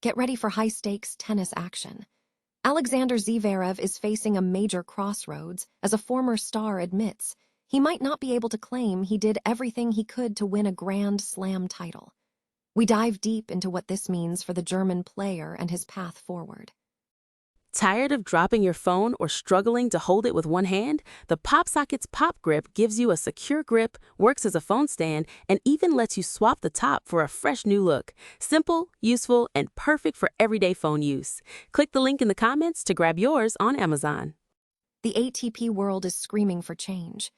Get ready for high-stakes tennis action. Alexander Zverev is facing a major crossroads, as a former star admits. He might not be able to claim he did everything he could to win a Grand Slam title. We dive deep into what this means for the German player and his path forward. Tired of dropping your phone or struggling to hold it with one hand? The PopSocket's Pop Grip gives you a secure grip, works as a phone stand, and even lets you swap the top for a fresh new look. Simple, useful, and perfect for everyday phone use. Click the link in the comments to grab yours on Amazon. The ATP world is screaming for change.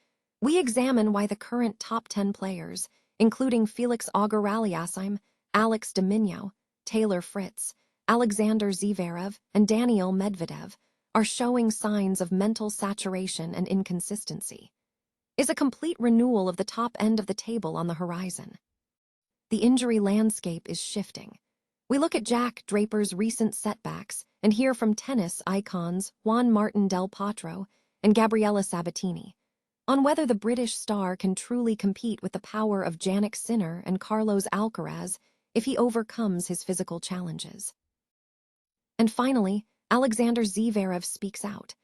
We examine why the current top 10 players, including Felix Auger-Aliassime, Alex de Minaur, Taylor Fritz, Alexander Zverev, and Daniil Medvedev, are showing signs of mental saturation and inconsistency. Is a complete renewal of the top end of the table on the horizon? The injury landscape is shifting. We look at Jack Draper's recent setbacks and hear from tennis icons Juan Martín del Potro and Gabriela Sabatini on whether the British star can truly compete with the power of Jannik Sinner and Carlos Alcaraz if he overcomes his physical challenges. And finally, Alexander Zverev speaks out.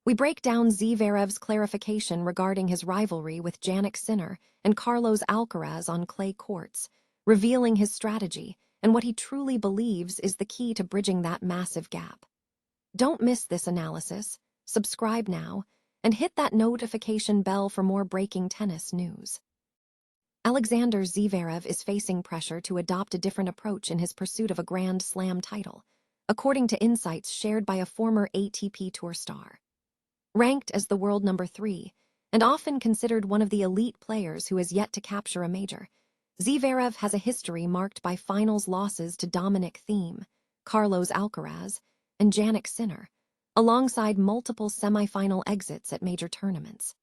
We break down Zverev's clarification regarding his rivalry with Jannik Sinner and Carlos Alcaraz on clay courts, revealing his strategy and what he truly believes is the key to bridging that massive gap. Don't miss this analysis. Subscribe now and hit that notification bell for more breaking tennis news. Alexander Zverev is facing pressure to adopt a different approach in his pursuit of a Grand Slam title, according to insights shared by a former ATP Tour star. Ranked as the world number 3, and often considered one of the elite players who has yet to capture a major, Zverev has a history marked by finals losses to Dominic Thiem, Carlos Alcaraz, and Jannik Sinner, alongside multiple semifinal exits at major tournaments.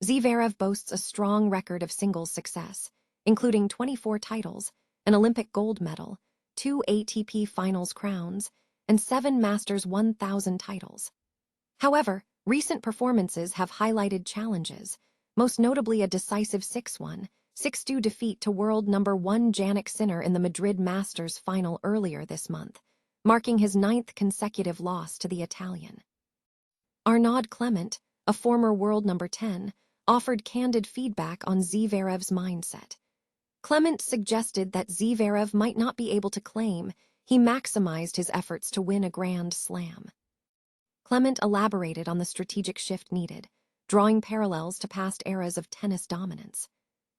Zverev boasts a strong record of singles success, including 24 titles, an Olympic gold medal, 2 ATP Finals crowns, and 7 Masters 1000 titles. However, recent performances have highlighted challenges, most notably a decisive 6-1, 6-2 defeat to world number 1 Jannik Sinner in the Madrid Masters final earlier this month, marking his 9th consecutive loss to the Italian. Arnaud Clement, a former world number 10, offered candid feedback on Zverev's mindset. Clement suggested that Zverev might not be able to claim he maximized his efforts to win a Grand Slam. Clement elaborated on the strategic shift needed, drawing parallels to past eras of tennis dominance.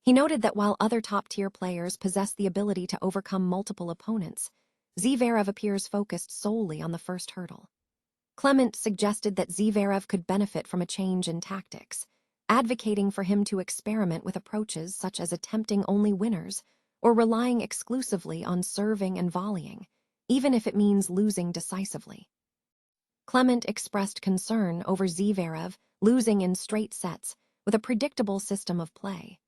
He noted that while other top-tier players possess the ability to overcome multiple opponents, Zverev appears focused solely on the first hurdle. Clement suggested that Zverev could benefit from a change in tactics, advocating for him to experiment with approaches such as attempting only winners or relying exclusively on serving and volleying, even if it means losing decisively. Clement expressed concern over Zverev losing in straight sets with a predictable system of play.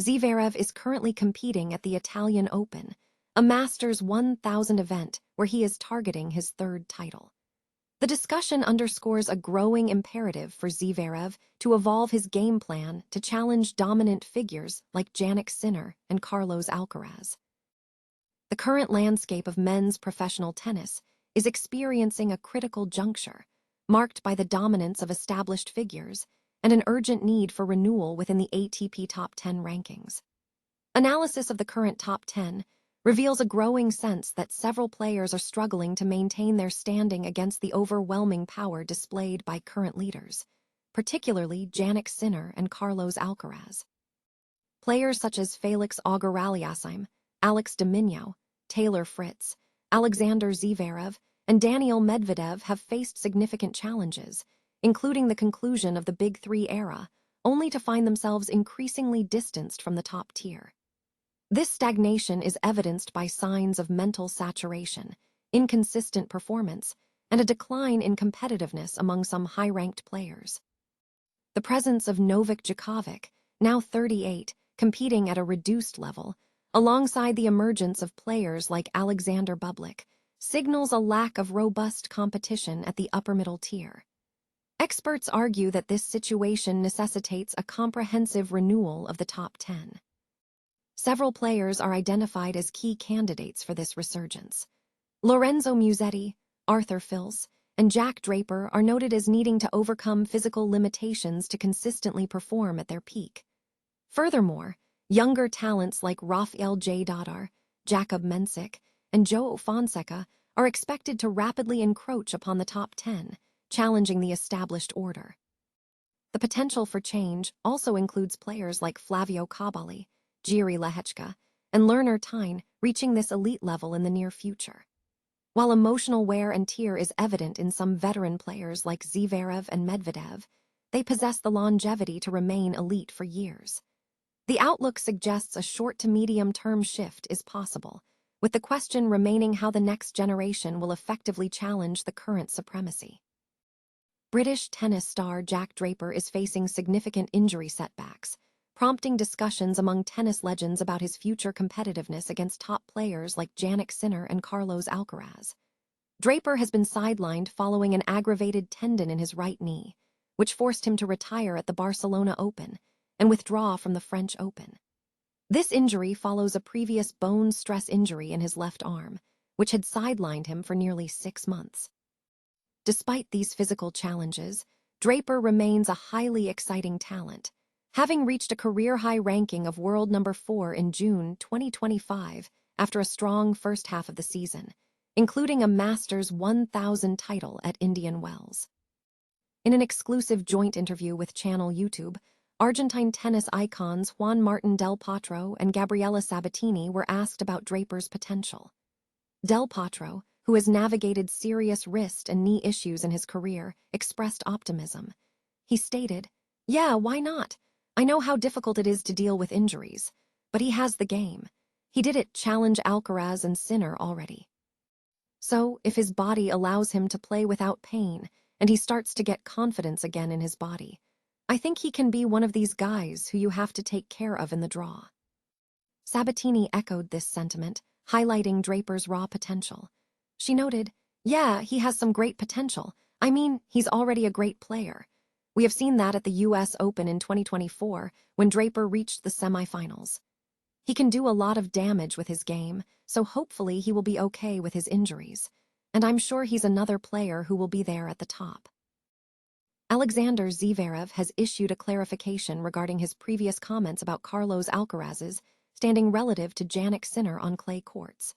Zverev is currently competing at the Italian Open, a Masters 1000 event where he is targeting his 3rd title. The discussion underscores a growing imperative for Zverev to evolve his game plan to challenge dominant figures like Jannik Sinner and Carlos Alcaraz. The current landscape of men's professional tennis is experiencing a critical juncture, marked by the dominance of established figures and an urgent need for renewal within the ATP Top 10 rankings. Analysis of the current Top 10 reveals a growing sense that several players are struggling to maintain their standing against the overwhelming power displayed by current leaders, particularly Jannik Sinner and Carlos Alcaraz. Players such as Felix Auger-Aliassime, Alex de Minaur, Taylor Fritz, Alexander Zverev, and Daniil Medvedev have faced significant challenges, including the conclusion of the Big Three era, only to find themselves increasingly distanced from the top tier. This stagnation is evidenced by signs of mental saturation, inconsistent performance, and a decline in competitiveness among some high-ranked players. The presence of Novak Djokovic, now 38, competing at a reduced level, alongside the emergence of players like Alexander Bublik, signals a lack of robust competition at the upper-middle tier. Experts argue that this situation necessitates a comprehensive renewal of the top 10. Several players are identified as key candidates for this resurgence. Lorenzo Musetti, Arthur Fils, and Jack Draper are noted as needing to overcome physical limitations to consistently perform at their peak. Furthermore, younger talents like Rafael Nadal, Jakob Mensik, and João Fonseca are expected to rapidly encroach upon the top 10, challenging the established order. The potential for change also includes players like Flavio Caballi, Jiří Lehečka, and Lerner Tyne reaching this elite level in the near future. While emotional wear and tear is evident in some veteran players like Zverev and Medvedev, they possess the longevity to remain elite for years. The outlook suggests a short to medium-term shift is possible, with the question remaining how the next generation will effectively challenge the current supremacy. British tennis star Jack Draper is facing significant injury setbacks, prompting discussions among tennis legends about his future competitiveness against top players like Sinner and Carlos Alcaraz. Draper has been sidelined following an aggravated tendon in his right knee, which forced him to retire at the Barcelona Open and withdraw from the French Open. This injury follows a previous bone stress injury in his left arm, which had sidelined him for nearly 6 months. Despite these physical challenges, Draper remains a highly exciting talent, having reached a career-high ranking of world number 4 in June 2025 after a strong first half of the season, including a Masters 1000 title at Indian Wells. In an exclusive joint interview with Channel YouTube, Argentine tennis icons Juan Martín del Potro and Gabriela Sabatini were asked about Draper's potential. Del Potro, who has navigated serious wrist and knee issues in his career, expressed optimism. He stated, "Yeah, why not? I know how difficult it is to deal with injuries, but he has the game. He did it challenge Alcaraz and Sinner already. So, if his body allows him to play without pain and he starts to get confidence again in his body, I think he can be one of these guys who you have to take care of in the draw." Sabatini echoed this sentiment, highlighting Draper's raw potential. She noted, "Yeah, he has some great potential. I mean, he's already a great player. We have seen that at the US Open in 2024 when Draper reached the semifinals. He can do a lot of damage with his game, so hopefully he will be okay with his injuries. And I'm sure he's another player who will be there at the top." Alexander Zverev has issued a clarification regarding his previous comments about Carlos Alcaraz's standing relative to Jannik Sinner on clay courts.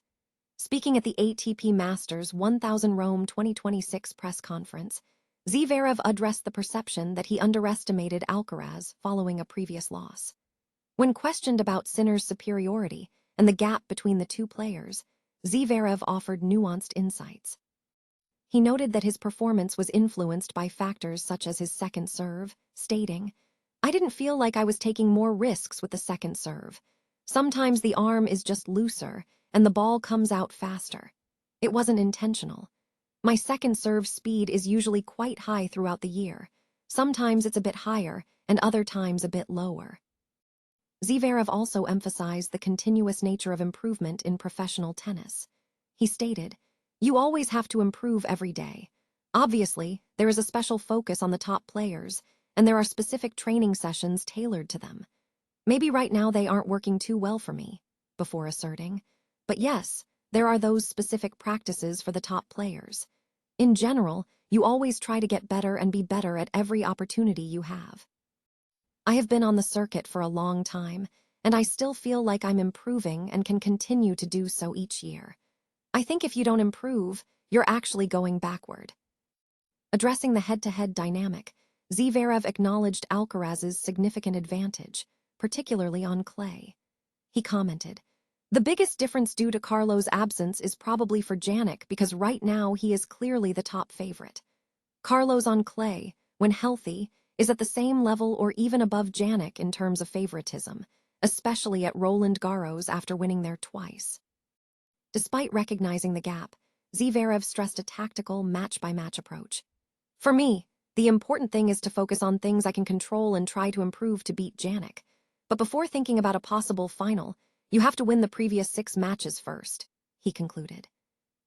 Speaking at the ATP Masters 1000 Rome 2026 press conference, Zverev addressed the perception that he underestimated Alcaraz following a previous loss. When questioned about Sinner's superiority and the gap between the two players, Zverev offered nuanced insights. He noted that his performance was influenced by factors such as his second serve, stating, "I didn't feel like I was taking more risks with the second serve. Sometimes the arm is just looser and the ball comes out faster. It wasn't intentional. My second serve speed is usually quite high throughout the year. Sometimes it's a bit higher and other times a bit lower." Zverev also emphasized the continuous nature of improvement in professional tennis. He stated, "You always have to improve every day. Obviously, there is a special focus on the top players, and there are specific training sessions tailored to them. Maybe right now they aren't working too well for me," before asserting, "But yes, there are those specific practices for the top players. In general, you always try to get better and be better at every opportunity you have. I have been on the circuit for a long time, and I still feel like I'm improving and can continue to do so each year. I think if you don't improve, you're actually going backward." Addressing the head-to-head dynamic, Zverev acknowledged Alcaraz's significant advantage, particularly on clay. He commented, "The biggest difference due to Carlos' absence is probably for Jannik because right now he is clearly the top favorite. Carlos on clay, when healthy, is at the same level or even above Jannik in terms of favoritism, especially at Roland Garros after winning there twice." Despite recognizing the gap, Zverev stressed a tactical match-by-match approach. "For me, the important thing is to focus on things I can control and try to improve to beat Jannik. But before thinking about a possible final, you have to win the previous 6 matches first," he concluded.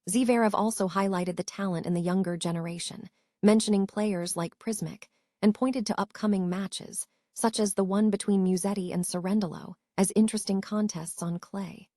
Zverev also highlighted the talent in the younger generation, mentioning players like Prismic, and pointed to upcoming matches, such as the one between Musetti and Cerundolo, as interesting contests on clay.